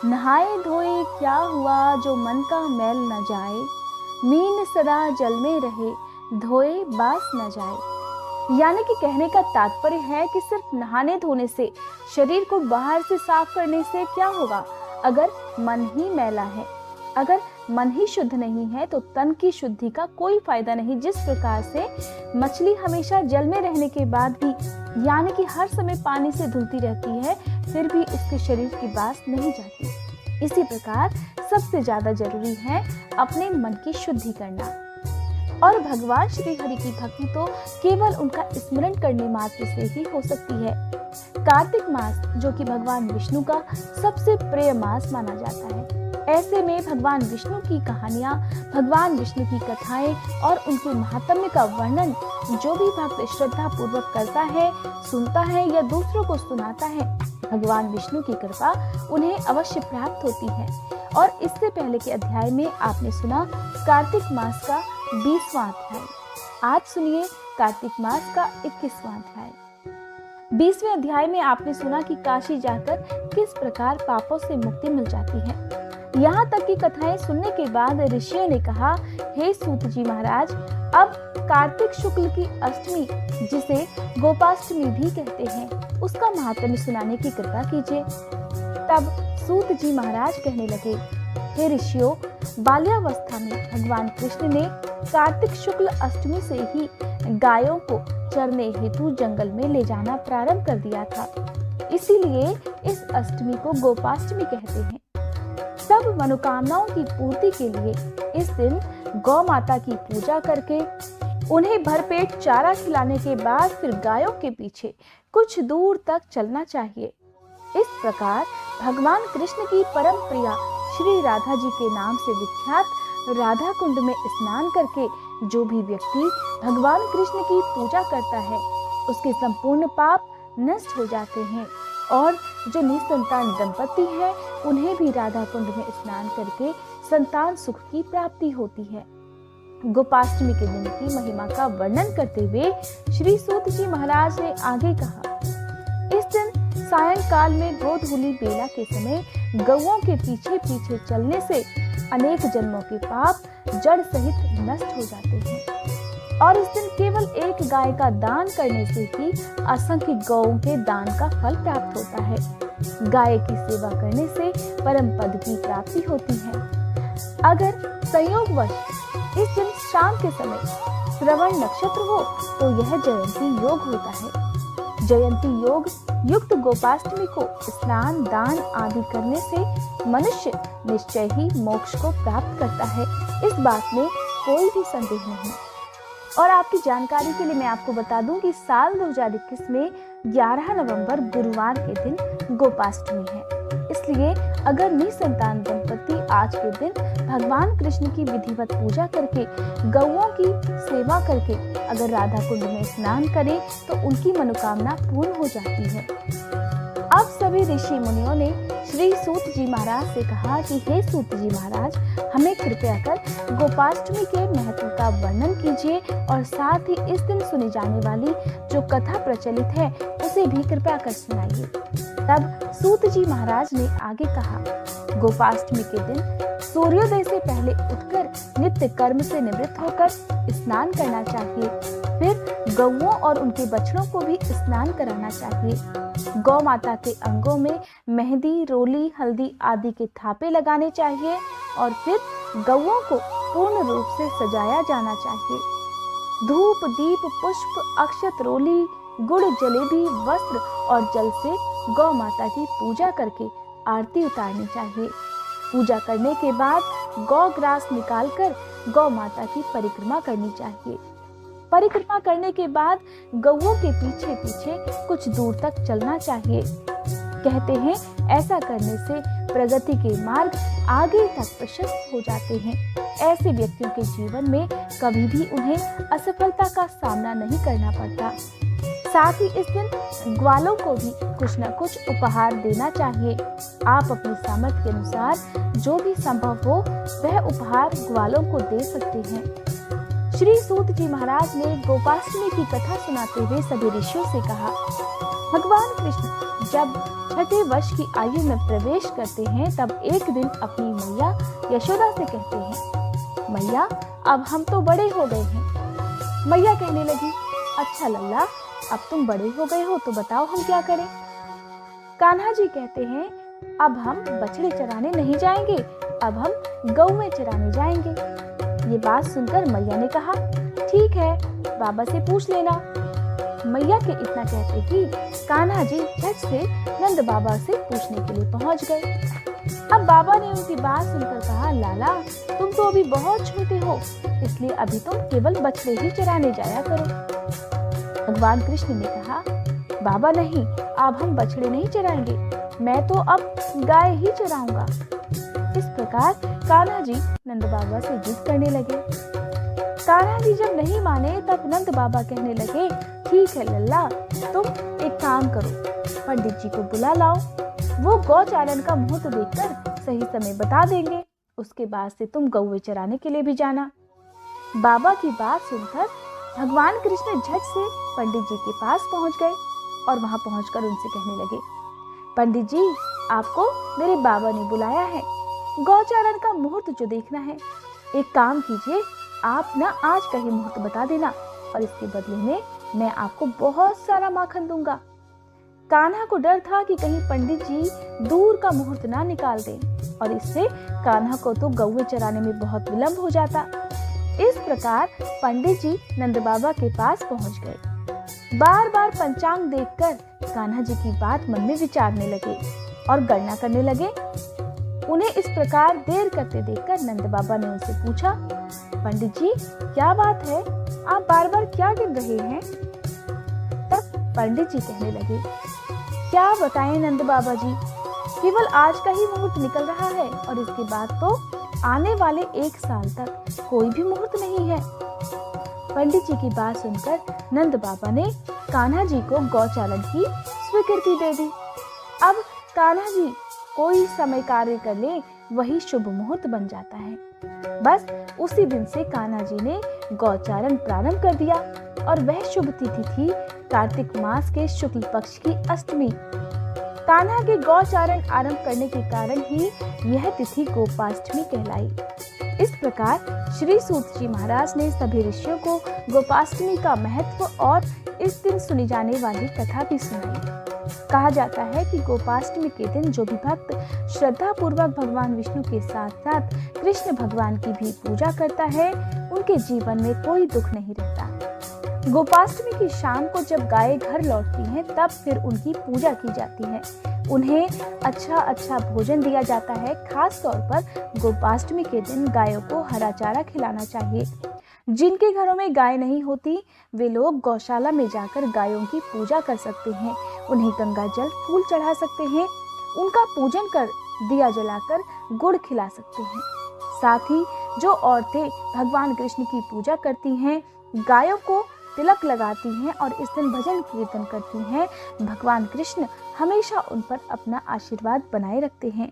नहाए धोए क्या हुआ जो मन का मैल न जाए, मीन सदा जल में रहे धोए बास न जाए। यानी कि कहने का तात्पर्य है कि सिर्फ नहाने धोने से, शरीर को बाहर से साफ करने से क्या होगा अगर मन ही मैला है, अगर मन ही शुद्ध नहीं है तो तन की शुद्धि का कोई फायदा नहीं। जिस प्रकार से मछली हमेशा जल में रहने के बाद भी, यानी कि हर समय पानी से धुलती रहती है, फिर भी उसके शरीर की बास नहीं जाती, इसी प्रकार सबसे ज्यादा जरूरी है अपने मन की शुद्धि करना। और भगवान श्री हरि की भक्ति तो केवल उनका स्मरण करने मात्र से ही हो सकती है। कार्तिक मास जो कि भगवान विष्णु का सबसे प्रिय मास माना जाता है, ऐसे में भगवान विष्णु की कहानियां, भगवान विष्णु की कथाएं और उनके महात्म्य का वर्णन जो भी भक्त श्रद्धा पूर्वक करता है, सुनता है या दूसरों को सुनाता है, भगवान विष्णु की कृपा उन्हें अवश्य प्राप्त होती है। और इससे पहले के अध्याय में आपने सुना कार्तिक मास का 20वां अध्याय। आज सुनिए कार्तिक मास का 21वां अध्याय। 20वें अध्याय में आपने सुना कि काशी जाकर किस प्रकार पापों से मुक्ति मिल जाती है। यहाँ तक की कथाएं सुनने के बाद ऋषियों ने कहा, हे सूत जी महाराज, अब कार्तिक शुक्ल की अष्टमी, जिसे गोपाष्टमी भी कहते हैं, उसका महात्म्य सुनाने की कृपा कीजिए। तब सूत जी महाराज कहने लगे, हे ऋषियों, बाल्यावस्था में भगवान कृष्ण ने कार्तिक शुक्ल अष्टमी से ही गायों को चरने हेतु जंगल में ले जाना प्रारंभ कर दिया था, इसीलिए इस अष्टमी को गोपाष्टमी कहते हैं। सब मनोकामनाओं की पूर्ति के लिए इस दिन गौ माता की पूजा करके उन्हें भरपेट चारा खिलाने के बाद फिर गायों के पीछे कुछ दूर तक चलना चाहिए। इस प्रकार भगवान कृष्ण की परम प्रिया श्री राधा जी के नाम से विख्यात राधा कुंड में स्नान करके जो भी व्यक्ति भगवान कृष्ण की पूजा करता है, उसके संपूर्ण पाप नष्ट हो जाते हैं। और जो निसंतान दंपति है, उन्हें भी राधा कुंड में स्नान करके संतान सुख की प्राप्ति होती है। गोपाष्टमी के दिन की महिमा का वर्णन करते हुए श्री सूत जी महाराज ने आगे कहा, इस दिन सायंकाल में गोधूली बेला के समय गौओं के पीछे पीछे चलने से अनेक जन्मों के पाप जड़ सहित नष्ट हो जाते हैं। और इस दिन केवल एक गाय का दान करने से ही असंख्य गौओं के दान का फल प्राप्त होता है। गाय की सेवा करने से परम पद की प्राप्ति होती है। अगर संयोगवश इस दिन शाम के समय श्रवण नक्षत्र हो तो यह जयंती योग होता है। जयंती योग युक्त गोपाष्टमी को स्नान दान आदि करने से मनुष्य निश्चय ही मोक्ष को प्राप्त करता है, इस बात में कोई भी संदेह नहीं। और आपकी जानकारी के लिए मैं आपको बता दूं कि साल 2021 में 11 नवंबर गुरुवार के दिन गोपाष्टमी है। इसलिए अगर निसंतान दंपति आज के दिन भगवान कृष्ण की विधिवत पूजा करके गौओं की सेवा करके अगर राधा कुंड में स्नान करें तो उनकी मनोकामना पूर्ण हो जाती है। अब सभी ऋषि मुनियों ने श्री सूत जी महाराज से कहा कि हे सूत जी महाराज, हमें कृपया कर गोपाष्टमी के महत्व का वर्णन कीजिए और साथ ही इस दिन सुनी जाने वाली जो कथा प्रचलित है उसे भी कृपया कर सुनाइए। तब सूत जी महाराज ने आगे कहा, गोपाष्टमी के दिन सूर्योदय से पहले उठकर नित्य कर्म से निवृत्त होकर स्नान करना चाहिए। फिर गौओं और उनके बछड़ों को भी स्नान कराना चाहिए। गौ माता के अंगों में मेहंदी, रोली, हल्दी आदि के थापे लगाने चाहिए और फिर गौओं को पूर्ण रूप से सजाया जाना चाहिए। धूप, दीप, पुष्प, अक्षत, रोली, गुड़, जलेबी, वस्त्र और जल से गौ माता की पूजा करके आरती उतारनी चाहिए। पूजा करने के बाद गौ ग्रास निकालकर गौ माता की परिक्रमा करनी चाहिए। परिक्रमा करने के बाद गौओं के पीछे पीछे कुछ दूर तक चलना चाहिए। कहते हैं ऐसा करने से प्रगति के मार्ग आगे तक प्रशस्त हो जाते हैं। ऐसे व्यक्तियों के जीवन में कभी भी उन्हें असफलता का सामना नहीं करना पड़ता। साथ ही इस दिन ग्वालों को भी कुछ न कुछ उपहार देना चाहिए। आप अपनी सामर्थ्य के अनुसार जो भी संभव हो वह उपहार ग्वालों को दे सकते हैं। श्री सूत जी महाराज ने गोपाष्टमी की कथा सुनाते हुए सभी ऋषियों से कहा, भगवान कृष्ण जब छठे वर्ष की आयु में प्रवेश करते हैं तब एक दिन अपनी मैया यशोदा से कहते हैं, मैया अब हम तो बड़े हो गए हैं। मैया कहने लगी, अच्छा लल्ला, अब तुम बड़े हो गए हो तो बताओ हम क्या करें। कान्हा जी कहते हैं, अब हम बछड़े चराने नहीं जाएंगे, अब हम गौएं चराने जाएंगे। ये बात सुनकर मैया ने कहा, ठीक है, बाबा से पूछ लेना। मैया के इतना कहते ही कान्हा जी झट से नंद बाबा से पूछने के लिए पहुंच गए। अब बाबा ने उनकी बात सुनकर कहा, लाला तुम तो अभी बहुत छोटे हो, इसलिए अभी तुम केवल बछड़े ही चराने जाया करो। भगवान कृष्ण ने कहा, बाबा नहीं, अब हम बछड़े नहीं चराएंगे, मैं तो अब गाय ही चराऊंगा। इस प्रकार कान्हा जी नंद बाबा से जिद करने लगे। कान्हा जी जब नहीं माने तब नंद बाबा कहने लगे, ठीक है लल्ला, तुम एक काम करो, पंडित जी को बुला लाओ, वो गौचारण का मुहूर्त देखकर सही समय बता देंगे, उसके बाद से तुम गौवे चराने के लिए भी जाना। बाबा की बात सुनकर भगवान कृष्ण झट से पंडित जी के पास पहुंच गए और वहां पहुंचकर उनसे कहने लगे, पंडित जी आपको मेरे बाबा ने बुलाया है, गौचारण का मुहूर्त जो देखना है। एक काम कीजिए, आप ना आज का ही मुहूर्त बता देना और इसके बदले में मैं आपको बहुत सारा माखन दूंगा। कान्हा को डर था कि कहीं पंडित जी दूर का मुहूर्त ना निकाल दें और इससे कान्हा को तो गौवे चराने में बहुत विलंब हो जाता। इस प्रकार पंडित जी नंद बाबा के पास पहुंच गए। बार बार पंचांग देखकर कान्हा जी की बात मन में विचारने लगे और गणना करने लगे। उन्हें इस प्रकार देर करते देखकर नंद बाबा ने उनसे पूछा, पंडित जी क्या बात है, आप बार बार क्या गिन रहे हैं? तब पंडित जी कहने लगे, क्या बताएं नंद बाबा जी, केवल आज का ही मुहूर्त निकल रहा है और इसके बाद तो आने वाले 1 साल तक कोई भी मुहूर्त नहीं है। पंडित जी की बात सुनकर नंद बाबा ने कान्हा जी को गौचारण की स्वीकृति दे दी। अब कान्हा जी कोई समय कार्य कर ले वही शुभ मुहूर्त बन जाता है। बस उसी दिन से कान्हा जी ने गौचारण प्रारंभ कर दिया और वह शुभ तिथि थी कार्तिक मास के शुक्ल पक्ष की अष्टमी। कान्हा के गौचारण आरंभ करने के कारण ही यह तिथि गोपाष्टमी कहलाई। इस प्रकार श्री सूत जी महाराज ने सभी ऋषियों को गोपाष्टमी का महत्व और इस दिन सुनी जाने वाली कथा भी सुनाई। कहा जाता है कि गोपाष्टमी के दिन जो भी भक्त श्रद्धा पूर्वक भगवान विष्णु के साथ साथ कृष्ण भगवान की भी पूजा करता है, उनके जीवन में कोई दुख नहीं रहता। गोपाष्टमी की शाम को जब गायें घर लौटती हैं तब फिर उनकी पूजा की जाती है। उन्हें अच्छा भोजन दिया जाता है। खास तौर पर गोपाष्टमी के दिन गायों को हरा चारा खिलाना चाहिए। जिनके घरों में गाय नहीं होती वे लोग गौशाला में जाकर गायों की पूजा कर सकते हैं, उन्हें गंगा जल फूल चढ़ा सकते हैं, उनका पूजन कर दिया जलाकर गुड़ खिला सकते हैं। साथ ही जो औरतें भगवान कृष्ण की पूजा करती हैं, गायों को तिलक लगाती हैं और इस दिन भजन कीर्तन करती हैं, भगवान कृष्ण हमेशा उन पर अपना आशीर्वाद बनाए रखते हैं।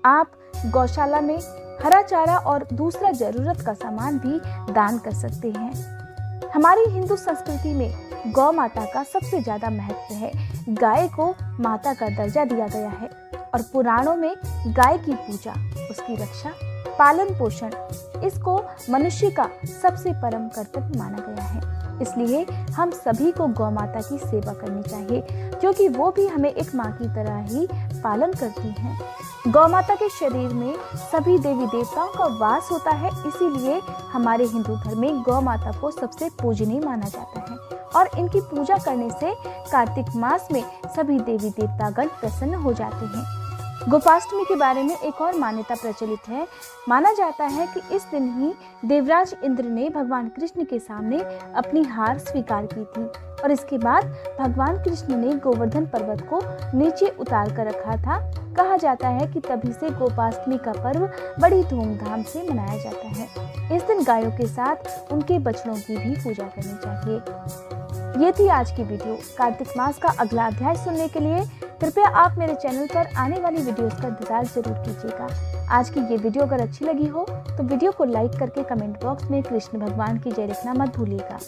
आप गौशाला में हरा चारा और दूसरा जरूरत का सामान भी दान कर सकते हैं। हमारी हिंदू संस्कृति में गौ माता का सबसे ज्यादा महत्व है। गाय को माता का दर्जा दिया गया है और पुराणों में गाय की पूजा, उसकी रक्षा, पालन पोषण, इसको मनुष्य का सबसे परम कर्तव्य माना गया है। इसलिए हम सभी को गौ माता की सेवा करनी चाहिए, क्योंकि वो भी हमें एक माँ की तरह ही पालन करती हैं। गौ माता के शरीर में सभी देवी देवताओं का वास होता है, इसीलिए हमारे हिंदू धर्म में गौ माता को सबसे पूजनीय माना जाता है और इनकी पूजा करने से कार्तिक मास में सभी देवी देवतागण प्रसन्न हो जाते हैं। गोपाष्टमी के बारे में एक और मान्यता प्रचलित है। माना जाता है कि इस दिन ही देवराज इंद्र ने भगवान कृष्ण के सामने अपनी हार स्वीकार की थी और इसके बाद भगवान कृष्ण ने गोवर्धन पर्वत को नीचे उतार कर रखा था। कहा जाता है कि तभी से गोपाष्टमी का पर्व बड़ी धूमधाम से मनाया जाता है। इस दिन गायों के साथ उनके बछड़ों की भी पूजा करनी चाहिए। ये थी आज की वीडियो। कार्तिक मास का अगला अध्याय सुनने के लिए कृपया आप मेरे चैनल पर आने वाली वीडियोस का इंतजार जरूर कीजिएगा। आज की ये वीडियो अगर अच्छी लगी हो तो वीडियो को लाइक करके कमेंट बॉक्स में कृष्ण भगवान की जय लिखना मत भूलिएगा।